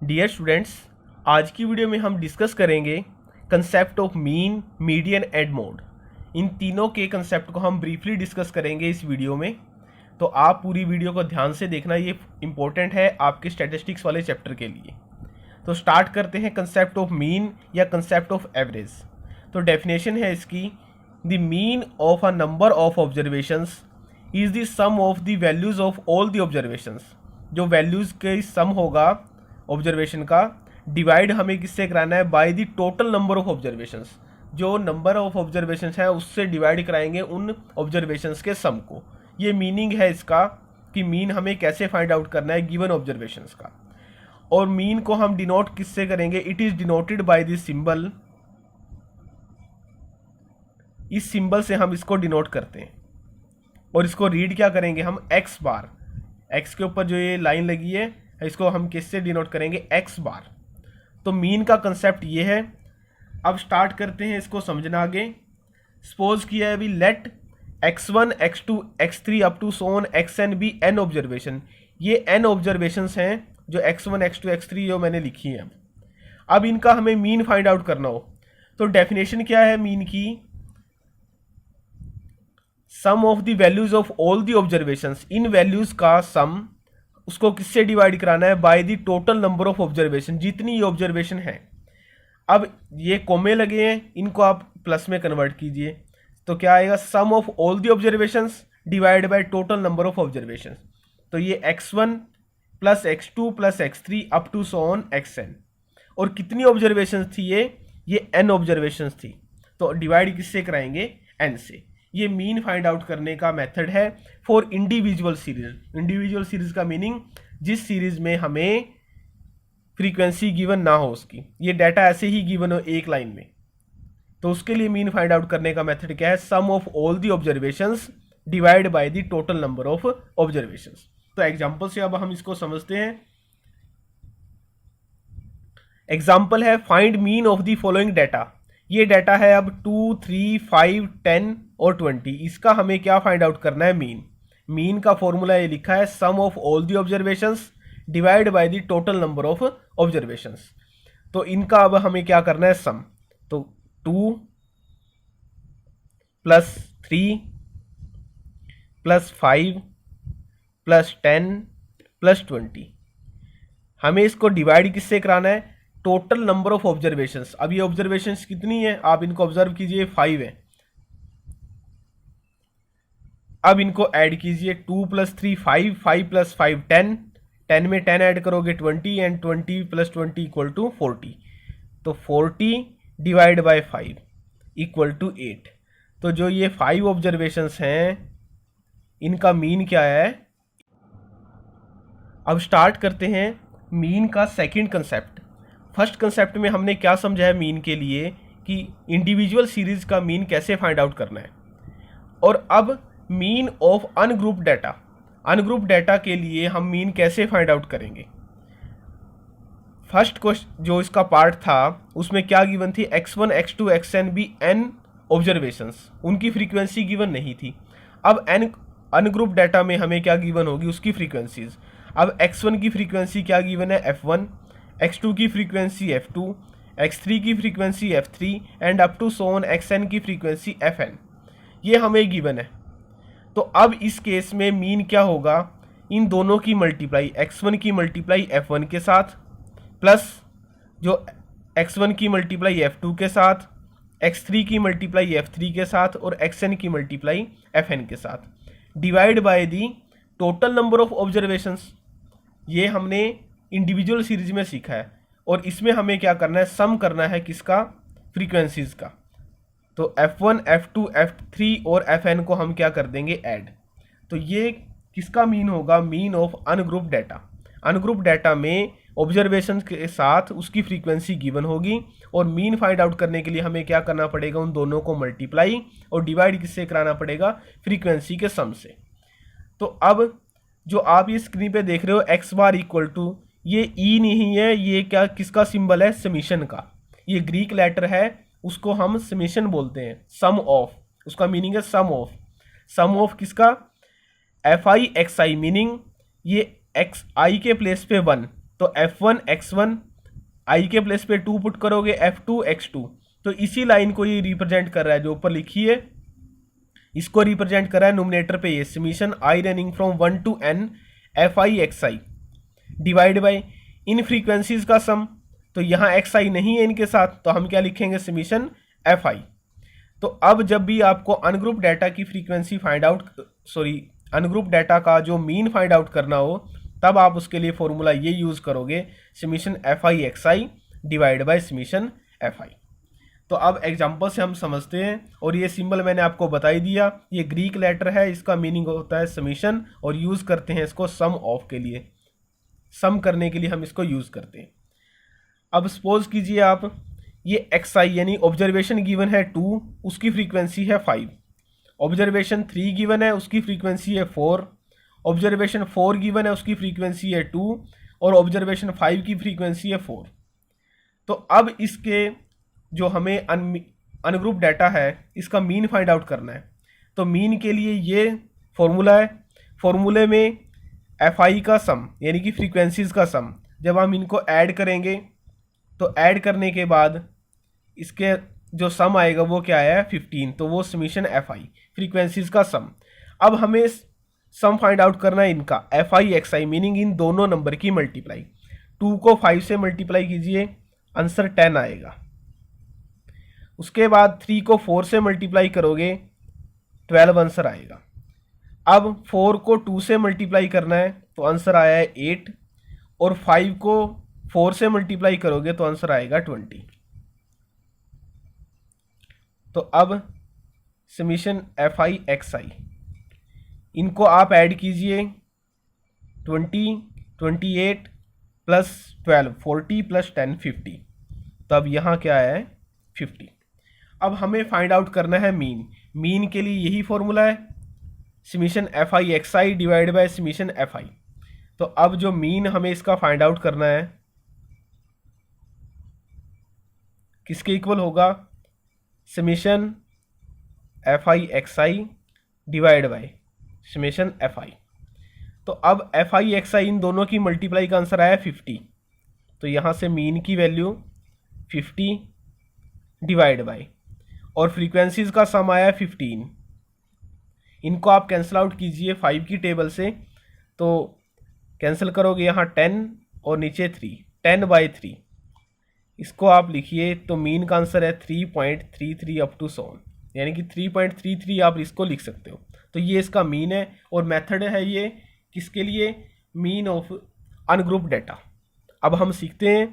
Dear students, आज की video में हम डिस्कस करेंगे concept of mean, median and mode. इन तीनों के कंसेप्ट को हम ब्रीफली डिस्कस करेंगे इस वीडियो में, तो आप पूरी वीडियो को ध्यान से देखना, ये इंपॉर्टेंट है आपके स्टैटिस्टिक्स वाले चैप्टर के लिए। तो स्टार्ट करते हैं कंसेप्ट ऑफ मीन या कंसेप्ट ऑफ एवरेज। तो डेफिनेशन है इसकी, the mean of a number of observations is the sum of the values of all the observations. जो वैल्यूज के सम होगा ऑब्जर्वेशन का, डिवाइड हमें किससे कराना है, by the total number of observations. जो नंबर ऑफ ऑब्जर्वेशंस है उससे डिवाइड कराएंगे उन ऑब्जर्वेशंस के सम को। ये मीनिंग है इसका कि मीन हमें कैसे फाइंड आउट करना है गिवन ऑब्जर्वेशंस का। और मीन को हम डिनोट किससे करेंगे, it is denoted by this symbol. इस सिंबल से हम इसको डिनोट करते हैं और इसको रीड क्या करेंगे हम, एक्स बार। एक्स के ऊपर जो ये लाइन लगी है इसको हम किससे डिनोट करेंगे, एक्स बार। तो मीन का कंसेप्ट ये है। अब स्टार्ट करते हैं इसको समझना आगे। सपोज किया है, we let x1 x2 x3 up to so on xn be n observation. ये n ऑब्जर्वेशंस हैं जो x1 x2 x3 जो मैंने लिखी हैं। अब इनका हमें मीन फाइंड आउट करना हो तो डेफिनेशन क्या है मीन की, sum of the values of all the observations. इन वैल्यूज का सम उसको किससे डिवाइड कराना है, by the total number of observation, जितनी ये ऑब्जर्वेशन है। अब ये कोमे लगे हैं, इनको आप प्लस में कन्वर्ट कीजिए तो क्या आएगा, sum of all the observations divide by total number of observations. तो ये x1 plus x2 plus x3 up to so on xn। और कितनी ऑब्जर्वेशंस थी ये n ऑब्जर्वेशंस थी। तो डिवाइड किससे कराएंगे, n से। ये मीन फाइंड आउट करने का मेथड है for individual series. Individual series का मीनिंग जिस सीरीज में हमें फ्रीक्वेंसी गिवन ना हो उसकी, ये डाटा ऐसे ही गिवन हो एक लाइन में, तो उसके लिए मीन फाइंड आउट करने का मेथड क्या है, sum of all the observations divide by the total number of observations. तो एग्जांपल से अब हम इसको समझते हैं। एग्जांपल है, find mean of the following data. ये डाटा है अब 2, 3, 5, 10 और 20। इसका हमें क्या फाइंड आउट करना है, मीन। मीन का फॉर्मूला ये लिखा है, sum of all the observations divide by the total number of observations. तो इनका अब हमें क्या करना है, सम। तो 2 प्लस 3 प्लस 5 प्लस 10 प्लस 20। हमें इसको डिवाइड किससे कराना है, टोटल नंबर ऑफ ऑब्जर्वेशंस। अब ये ऑब्जर्वेशंस कितनी है, आप इनको ऑब्जर्व कीजिए, 5 है। अब इनको ऐड कीजिए, 2 प्लस 3 5, 5 प्लस 5 10, 10 में 10 ऐड करोगे 20 एंड 20 प्लस 20 इक्वल टू 40। तो 40 डिवाइड बाय 5 इक्वल टू 8। तो जो ये 5 ऑब्जर्वेशंस हैं इनका मीन क्या है। अब स्टार्ट करते हैं मीन का सेकंड कंसेप्ट। फर्स्ट कंसेप्ट में हमने क्या समझा है मीन के लिए, कि इंडिविजुअल सीरीज का मीन कैसे फाइंड आउट करना है। और अब mean of ungroup data. Ungroup data के लिए हम मीन कैसे फाइंड आउट करेंगे। फर्स्ट क्वेश्चन जो इसका पार्ट था उसमें क्या गिवन थी, x1 x2 xn be n observations, उनकी फ्रीक्वेंसी गिवन नहीं थी। अब n अनग्रुप डाटा में हमें क्या गिवन होगी, उसकी फ्रीक्वेंसीज। अब x1 की फ्रीक्वेंसी क्या गिवन है, f1, x2 की फ्रीक्वेंसी f2, x3 की frequency f3 and up to so on xn की फ्रीक्वेंसी fn। ये हमें गिवन है। तो अब इस केस में मीन क्या होगा, इन दोनों की मल्टीप्लाई, x1 की मल्टीप्लाई f1 के साथ, प्लस जो x1 की मल्टीप्लाई f2 के साथ, x3 की मल्टीप्लाई f3 के साथ और xn की मल्टीप्लाई fn के साथ, divide by the total number of observations. ये हमने इंडिविजुअल सीरीज में सीखा है। और इसमें हमें क्या करना है, सम करना है किसका, फ्रीक्वेंसीज का। तो f1 f2 f3 और fn को हम क्या कर देंगे, ऐड। तो ये किसका मीन होगा, mean of ungroup data. Ungroup data में ऑब्जर्वेशन के साथ उसकी फ्रीक्वेंसी गिवन होगी और मीन फाइंड आउट करने के लिए हमें क्या करना पड़ेगा, उन दोनों को मल्टीप्लाई और डिवाइड किससे कराना पड़ेगा, फ्रीक्वेंसी के सम से। तो अब जो आप ये स्क्रीन पे देख रहे हो x बार इक्वल टू, ये ई नहीं है, ये क्या किसका सिंबल है, समीशन का। ये ग्रीक लेटर है, उसको हम समीशन बोलते हैं, सम ऑफ। उसका मीनिंग है सम ऑफ। सम ऑफ किसका, F I x I, meaning ये एक्स आई के प्लेस पे 1, तो f1 x1 i के प्लेस पे 2 पुट करोगे, f2 x2। तो इसी लाइन को ये रिप्रेजेंट कर रहा है जो ऊपर लिखी है, इसको रिप्रेजेंट कर रहा है नोमिनेटर पे ये summation i running from 1 to n fi xi divide by in frequencies का सम। तो यहाँ xi नहीं है इनके साथ, तो हम क्या लिखेंगे, समीशन fi। तो अब जब भी आपको अनग्रुप डाटा की frequency find out, ungroup data का जो मीन फाइंड आउट करना हो, तब आप उसके लिए फॉर्मूला ये यूज़ करोगे, summation fi xi divide by summation fi। तो अब एग्जांपल से हम समझते हैं, और ये सिंबल मैंने आपको बता ही दिया, ये ग्रीक लेटर है, इसका मीनिंग होता है समीशन, और यूज़ करते हैं इसको सम ऑफ के लिए, सम करने के लिए हम इसको यूज़ करते हैं। अब सपोज कीजिए आप, ये xi यानी ऑब्जर्वेशन गिवन है 2, उसकी फ्रीक्वेंसी है 5, ऑब्जर्वेशन 3 गिवन है, उसकी फ्रीक्वेंसी है 4, ऑब्जर्वेशन 4 गिवन है, उसकी फ्रीक्वेंसी है 2, और ऑब्जर्वेशन 5 की फ्रीक्वेंसी है 4। तो अब इसके जो हमें अनग्रुप डाटा है, इसका मीन फाइंड आउट करना है। तो मीन के लिए ये फॉर्मूला है, फॉर्मूले में fi का सम यानी कि फ्रीक्वेंसीज का सम, जब हम इनको ऐड करेंगे तो ऐड करने के बाद इसके जो सम आएगा वो क्या है, 15। तो वो समीशन fi फ्रीक्वेंसीज का सम। अब हमें सम फाइंड आउट करना है इनका fi xi, मीनिंग इन दोनों नंबर की मल्टीप्लाई। 2 को 5 से मल्टीप्लाई कीजिए, आंसर 10 आएगा। उसके बाद 3 को 4 से मल्टीप्लाई करोगे, 12 आंसर आएगा। अब 4 को 2 से मल्टीप्लाई करना है, तो आंसर आया है 8, और 5 को 4 से मल्टीप्लाई करोगे तो आंसर आएगा 20। तो अब समीशन fi xi, इनको आप ऐड कीजिए, 20 28 प्लस 12 40 प्लस 10 50। तो अब यहाँ क्या है, 50। अब हमें फाइंड आउट करना है मीन। मीन के लिए यही फॉर्मूला है, summation fi xi divide by summation fi। तो अब जो मीन हमें इसका फाइंड आउट करना है, किसके इक्वल होगा, summation fi xi divide by summation fi। तो अब fi xi इन दोनों की मल्टीप्लाई का आंसर आया 50। तो यहाँ से मीन की वैल्यू 50 डिवाइड बाय, और फ्रीक्वेंसीज का सम आया 15। इनको आप कैंसिल आउट कीजिए 5 की टेबल से, तो कैंसिल करोगे यहाँ 10 और नीचे 3, 10/3। इसको आप लिखिए, तो मीन का आंसर है 3.33 अप टू सो ऑन, यानी कि 3.33 आप इसको लिख सकते हो। तो ये इसका मीन है, और मेथड है ये किसके लिए, मीन ऑफ अनग्रुप डाटा। अब हम सीखते हैं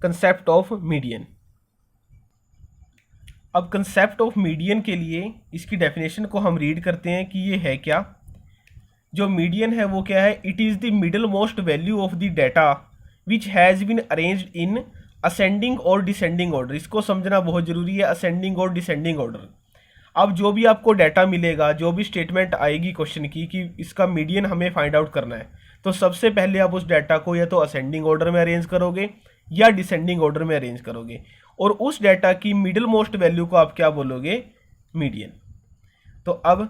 कंसेप्ट ऑफ मीडियन। अब कंसेप्ट ऑफ मीडियन के लिए इसकी डेफिनेशन को हम रीड करते हैं कि ये है क्या। जो मीडियन है वो क्या है, it is the middle most value of the data which has been arranged in ascending और डिसेंडिंग ऑर्डर। इसको समझना बहुत ज़रूरी है, असेंडिंग और डिसेंडिंग ऑर्डर। अब जो भी आपको डाटा मिलेगा, जो भी स्टेटमेंट आएगी क्वेश्चन की कि इसका मीडियन हमें फाइंड आउट करना है, तो सबसे पहले आप उस डाटा को या तो असेंडिंग ऑर्डर में अरेंज करोगे या डिसेंडिंग ऑर्डर में अरेंज करोगे, और उस डाटा की मिडिल मोस्ट वैल्यू को आप क्या बोलोगे, मीडियन। तो अब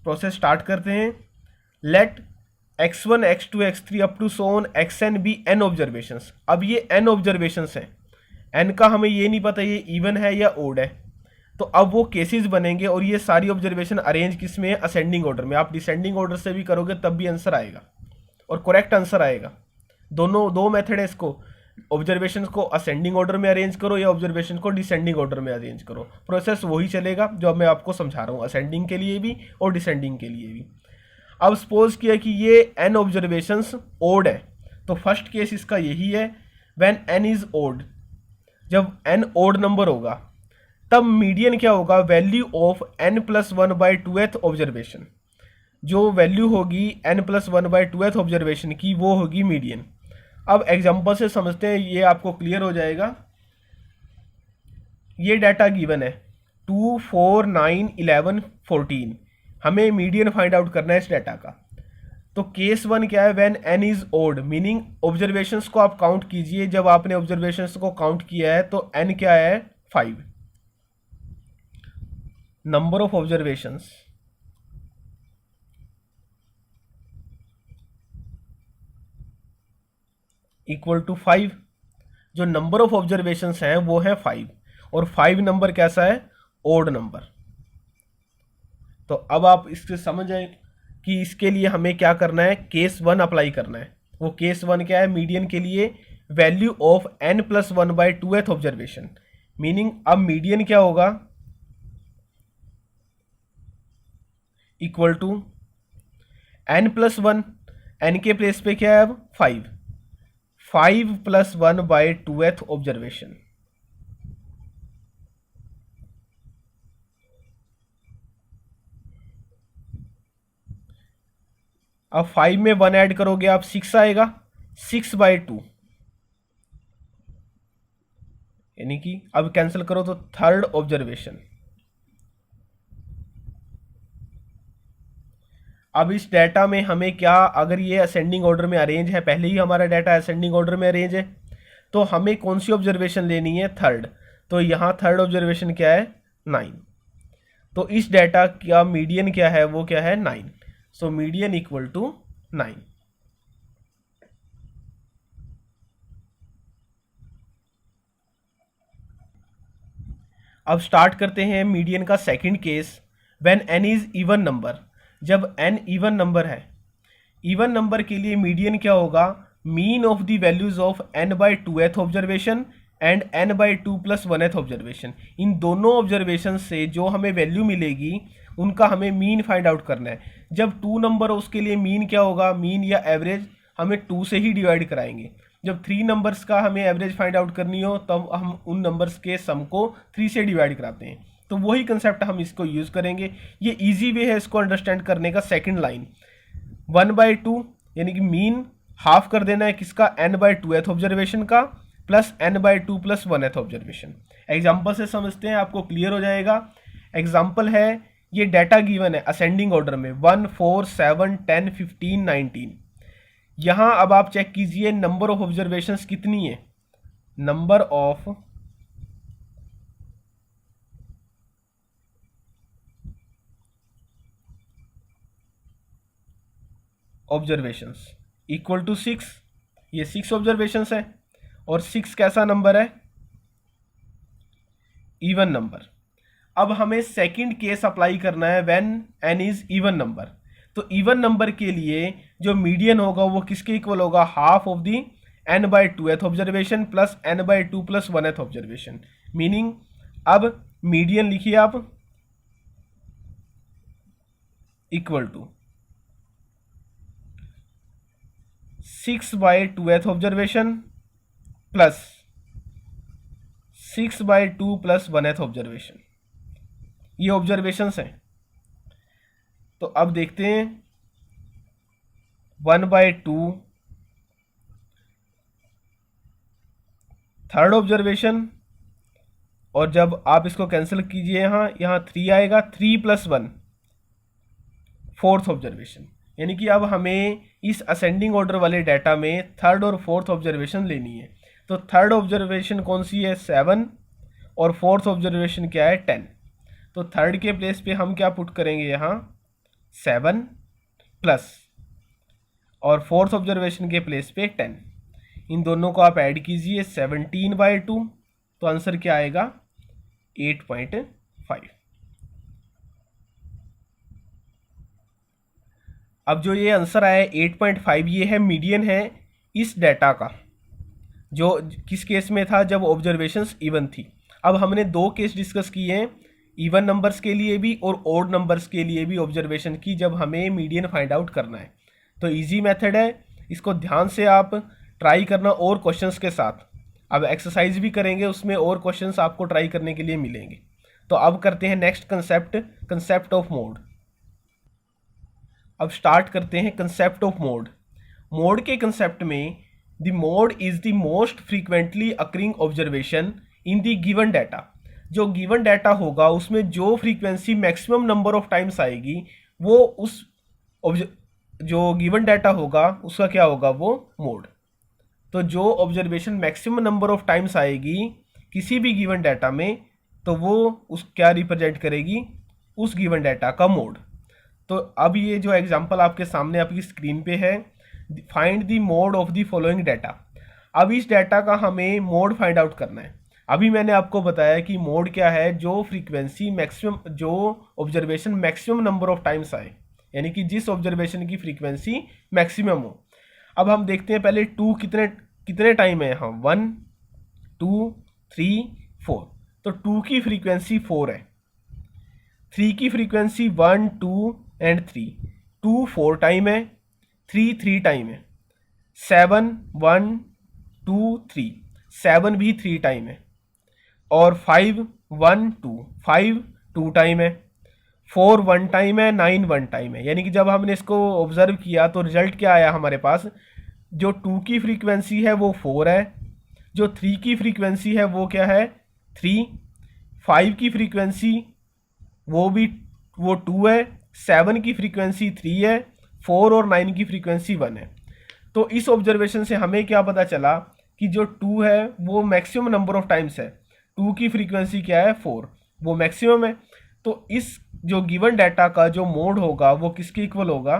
प्रोसेस स्टार्ट करते हैं। Let x1 x2 x3 up to so on xn be n observations. अब ये n ऑब्जर्वेशंस हैं, n का हमें ये नहीं पता ये इवन है या ओड है, तो अब वो केसेस बनेंगे, और ये सारी ऑब्जर्वेशन अरेंज किस में है, असेंडिंग ऑर्डर में। आप डिसेंडिंग ऑर्डर से भी करोगे तब भी आंसर आएगा, और करेक्ट आंसर आएगा। दो मेथड है इसको, ऑब्जर्वेशन को असेंडिंग ऑर्डर में अरेंज करो या ऑब्जर्वेशन को डिसेंडिंग ऑर्डर में अरेंज करो, प्रोसेस वही चलेगा जो अब मैं आपको समझा रहा हूँ, असेंडिंग के लिए भी और डिसेंडिंग के लिए भी। अब सपोज किया कि ये n ऑब्जर्वेशंस ओड है, तो फर्स्ट केस इसका यही है, व्हेन n इज ओड। जब n ओड नंबर होगा तब मीडियन क्या होगा, वैल्यू ऑफ n+1/2th ऑब्जर्वेशन। जो वैल्यू होगी n+1/2th ऑब्जर्वेशन की वो होगी मीडियन। अब एग्जांपल से समझते हैं, ये आपको क्लियर हो जाएगा। ये डाटा गिवन है 2 4 9 11 14, हमें मीडियन फाइंड आउट करना है इस डाटा का। तो केस 1 क्या है, when n is odd, meaning observations को आप काउंट कीजिए। जब आपने ऑब्जर्वेशंस को काउंट किया है तो n क्या है, 5। Number of observations equal to 5। जो नंबर ऑफ ऑब्जर्वेशंस हैं वो है 5, और 5 नंबर कैसा है, ओड नंबर। तो अब आप इससे समझ आए कि इसके लिए हमें क्या करना है, केस 1 अप्लाई करना है। वो केस 1 क्या है, मीडियन के लिए value of n+1/2th observation. Meaning अब मीडियन क्या होगा, इक्वल टू n+1, n के प्लेस पे क्या है अब 5, 5+1/2th ऑब्जर्वेशन। अब 5 में 1 ऐड करोगे आप 6 आएगा, 6/2, यानी कि अब कैंसिल करो तो थर्ड ऑब्जर्वेशन। अब इस डाटा में हमें क्या, अगर ये असेंडिंग ऑर्डर में अरेंज है, पहले ही हमारा डाटा असेंडिंग ऑर्डर में अरेंज है, तो हमें कौन सी ऑब्जर्वेशन लेनी है, थर्ड। तो यहाँ थर्ड ऑब्जर्वेशन क्या है, 9। तो इस डाटा का मीडियन क्या है, वो क्या है 9। So median equal to 9। अब स्टार्ट करते हैं मीडियन का second case, when n is even number. जब n इवन नंबर है, इवन नंबर के लिए मीडियन क्या होगा, mean of the values of n/2th observation and n/2 + 1th observation. इन दोनों ऑब्जर्वेशन से जो हमें वैल्यू मिलेगी उनका हमें मीन फाइंड आउट करना है। जब 2 नंबर हो उसके लिए मीन क्या होगा, मीन या एवरेज हमें 2 से ही डिवाइड कराएंगे। जब 3 नंबर्स का हमें एवरेज फाइंड आउट करनी हो तब हम उन नंबर्स के सम को 3 से डिवाइड कराते हैं। तो वही कंसेप्ट हम इसको यूज़ करेंगे। ये इजी वे है इसको अंडरस्टैंड करने का। सेकंड लाइन 1/2 यानी कि मीन हाफ कर देना है किसका, n/2th ऑब्जर्वेशन का plus n/2 + 1th observation. Example से समझते हैं, आपको क्लियर हो जाएगा। एग्जाम्पल है, ये डाटा गिवन है असेंडिंग ऑर्डर में 1, 4, 7, 10, 15, 19। यहाँ अब आप चेक कीजिए नंबर ऑफ ऑब्जर्वेशंस कितनी है, number of observations equal to 6। ये 6 ऑब्जर्वेशंस है, और 6 कैसा नंबर है, इवन नंबर। अब हमें सेकंड केस अप्लाई करना है, when n is even number. तो इवन नंबर के लिए जो मीडियन होगा वो किसके इक्वल होगा, half of the n/2th observation plus n/2 + 1th observation. Meaning अब मीडियन लिखिए आप equal to 6/2th observation plus 6/2 + 1th observation. ये ऑब्जर्वेशंस हैं। तो अब देखते हैं 1/2 थर्ड ऑब्जर्वेशन, और जब आप इसको कैंसिल कीजिए यहाँ 3 आएगा, 3 + 1 फोर्थ ऑब्जर्वेशन। यानी कि अब हमें इस असेंडिंग ऑर्डर वाले डाटा में थर्ड और फोर्थ ऑब्जर्वेशन लेनी है। तो थर्ड ऑब्जर्वेशन कौन सी है, 7, और फोर्थ ऑब्जर्वेशन क्या है, 10। तो थर्ड के प्लेस पे हम क्या पुट करेंगे यहाँ 7 प्लस, और फोर्थ ऑब्जर्वेशन के प्लेस पे 10। इन दोनों को आप ऐड कीजिए 17/2, तो आंसर क्या आएगा 8.5। अब जो ये आंसर आया 8.5, ये है मीडियन है इस डाटा का, जो किस केस में था, जब ऑब्जर्वेशंस इवन थी। अब हमने 2 केस डिस्कस किए हैं, इवन नंबर्स के लिए भी और ओड नंबर्स के लिए भी ऑब्जर्वेशन की, जब हमें मीडियन फाइंड आउट करना है। तो इजी मेथड है, इसको ध्यान से आप ट्राई करना और क्वेश्चंस के साथ। अब एक्सरसाइज भी करेंगे, उसमें और क्वेश्चंस आपको ट्राई करने के लिए मिलेंगे। तो अब करते हैं नेक्स्ट कंसेप्ट ऑफ मोड। अब स्टार्ट करते हैं कंसेप्ट ऑफ मोड। मोड के कंसेप्ट में the mode is the most frequently occurring observation in the given data. जो गिवन डाटा होगा उसमें जो frequency maximum number of times आएगी, वो उस जो गिवन डाटा होगा उसका क्या होगा, वो मोड। तो जो observation maximum number of times आएगी किसी भी गिवन डाटा में, तो वो उस क्या रिप्रेजेंट करेगी, उस गिवन डाटा का मोड। तो अब ये जो एग्जांपल आपके सामने आपकी स्क्रीन पे है, find the mode of the following data. अब इस डाटा का हमें मोड फाइंड आउट करना है। अभी मैंने आपको बताया कि मोड क्या है, जो फ्रीक्वेंसी मैक्सिमम, जो observation maximum number of times आए, यानी कि जिस ऑब्जर्वेशन की फ्रीक्वेंसी मैक्सिमम हो। अब हम देखते हैं पहले टू कितने कितने टाइम है यहाँ, 1 2 3 4, तो 2 की फ्रीक्वेंसी 4 है, 3 की फ्रीक्वेंसी 1 2 एंड 3, 2 4 टाइम है, 3 3 टाइम है, 7 1 2 3, 7 भी 3 टाइम है, और 5 1 2, 5 2 टाइम है, 4 1 टाइम है, 9 1 टाइम है। यानी कि जब हमने इसको ऑब्जर्व किया तो रिजल्ट क्या आया हमारे पास, जो 2 की फ्रीक्वेंसी है वो 4 है, जो 3 की फ्रीक्वेंसी है वो क्या है 3, 5 की फ्रीक्वेंसी वो 2 है, 7 की फ्रीक्वेंसी 3 है, 4 और 9 की फ्रीक्वेंसी 1 है। तो इस ऑब्जर्वेशन से हमें क्या पता चला कि जो 2 है वो मैक्सिमम नंबर ऑफ टाइम्स है, 2 की फ्रीक्वेंसी क्या है 4, वो मैक्सिमम है। तो इस जो गिवन डाटा का जो मोड होगा वो किसके इक्वल होगा,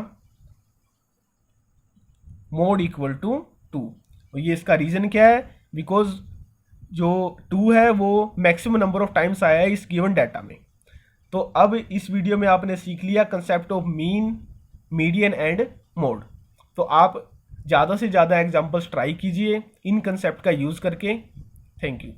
मोड इक्वल टू 2। ये इसका रीजन क्या है, बिकॉज जो 2 है वो मैक्सिमम नंबर ऑफ टाइम्स आया है इस गिवन डाटा में। तो अब इस वीडियो में आपने सीख लिया concept of mean, median and mode. तो आप ज़्यादा से ज़्यादा एग्जांपल्स ट्राई कीजिए इन कंसेप्ट का यूज़ करके। Thank you.